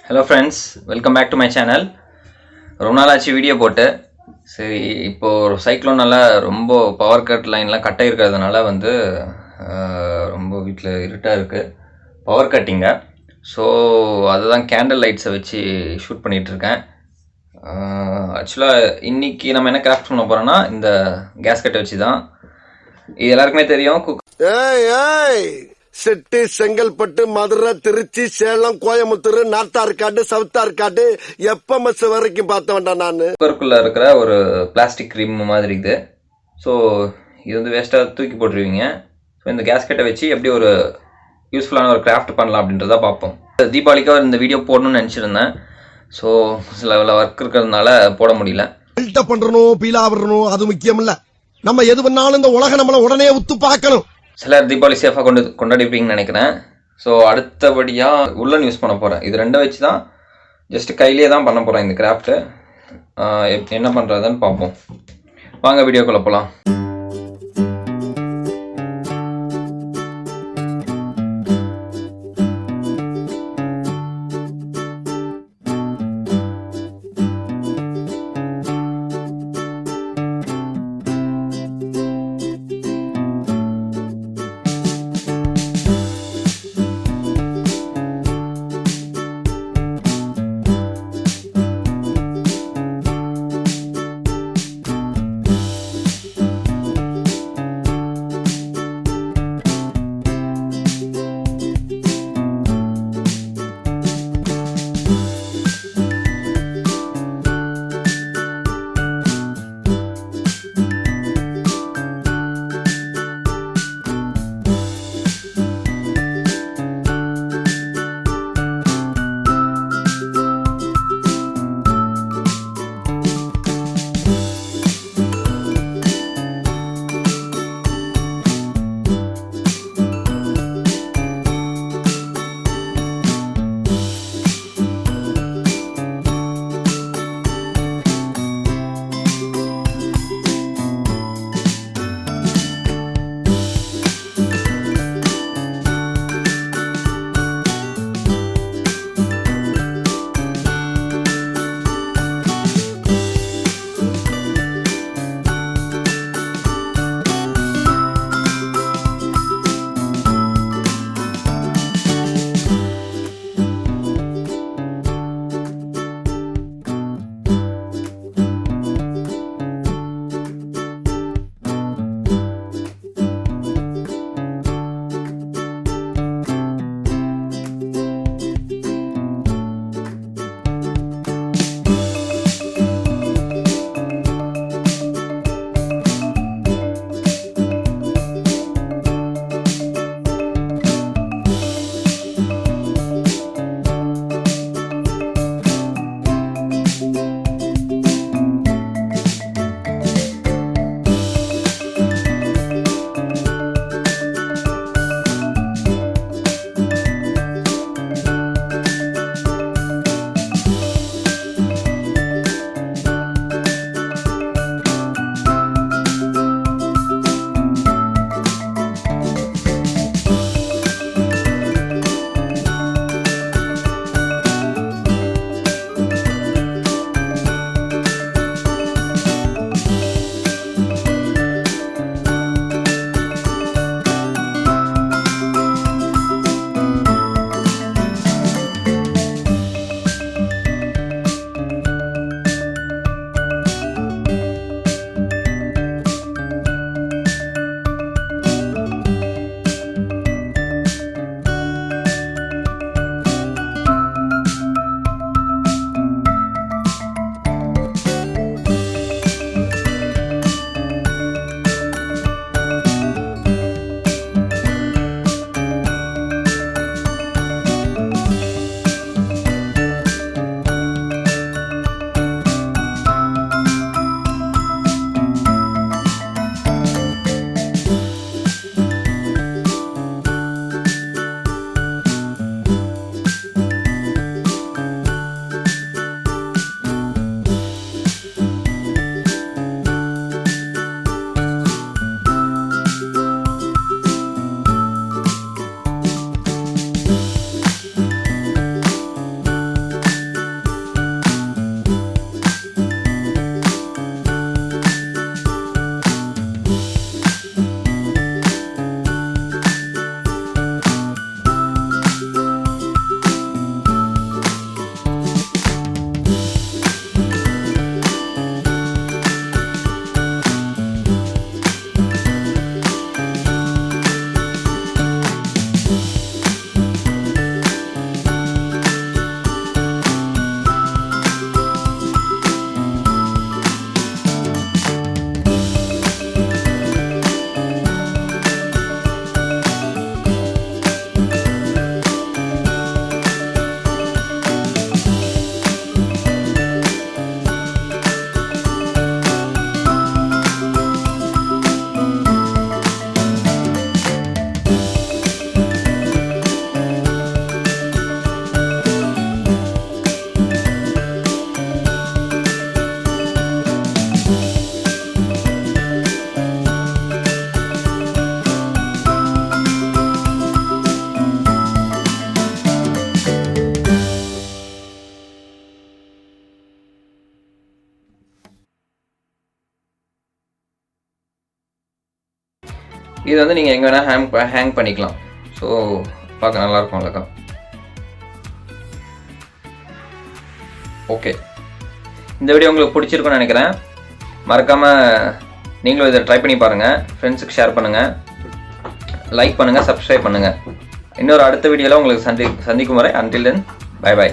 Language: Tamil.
Hello friends, welcome back to my channel. ரொம்ப நாள் ஆச்சு வீடியோ போட்டு. சரி, இப்போ ஒரு சைக்ளோனால ரொம்ப பவர் கட் லைன்லாம் கட் ஆகிருக்கிறதுனால வந்து ரொம்ப வீட்டில் இருட்டாக இருக்குது, பவர் கட்டிங்க. ஸோ அதுதான் கேண்டில் லைட்ஸை வச்சு ஷூட் பண்ணிகிட்ருக்கேன். ஆக்சுவலாக இன்றைக்கி நம்ம என்ன கிராஃப்ட் பண்ண போகிறோன்னா இந்த கேஸ்கெட்டை வச்சு தான். இது எல்லாருக்குமே தெரியும். செட்டி, செங்கல்பட்டு, மதுரை, திருச்சி, சேலம், கோயம்புத்தூர், நார்த்தார்காடு, சவுத்தார்காடு, எப்பமஸ் வரைக்கும் பார்த்த வேண்டாம். நான் குக்கருக்குள்ளே இருக்கிற ஒரு பிளாஸ்டிக் ரிம் மாதிரி இது. ஸோ இது வந்து வேஸ்ட்டாக தூக்கி போட்டுருவீங்க. ஸோ இந்த கேஸ்கெட்டை வச்சு எப்படி ஒரு யூஸ்ஃபுல்லான ஒரு கிராஃப்ட் பண்ணலாம் அப்படின்றத பார்ப்போம். தீபாவளிக்காக இந்த வீடியோ போடணும்னு நினச்சிருந்தேன். ஸோ சில ஒர்க் இருக்கிறதுனால போட முடியல. பில்டப் பண்ணணும், பீலா வரணும், அது முக்கியம் இல்லை. நம்ம எது பண்ணாலும் இந்த உலக நம்மளை உடனே உத்து பார்க்கணும். சிலர் தீபாவளி சேஃபாக கொண்டாடிப்பீங்கன்னு நினைக்கிறேன். ஸோ அடுத்தபடியாக உள்ளன் யூஸ் பண்ண போகிறேன். இது ரெண்டை வச்சு தான் ஜஸ்ட் கையிலே தான் பண்ண போகிறேன் இந்த கிராஃப்ட்டு. என்ன பண்ணுறதுன்னு பார்ப்போம். வாங்க வீடியோக்குள்ளே போகலாம். இது வந்து நீங்கள் எங்கே வேணால் ஹேங் பண்ணிக்கலாம். ஸோ பார்க்க நல்லாயிருக்கும் அழகா. ஓகே, இந்த வீடியோ உங்களுக்கு பிடிச்சிருக்குன்னு நினைக்கிறேன். மறக்காமல் நீங்களும் இதை ட்ரை பண்ணி பாருங்கள். ஃப்ரெண்ட்ஸுக்கு ஷேர் பண்ணுங்கள், லைக் பண்ணுங்கள், சப்ஸ்கிரைப் பண்ணுங்கள். இன்னொரு அடுத்த வீடியோவில் உங்களுக்கு சந்திக்கும் வரை until then bye bye.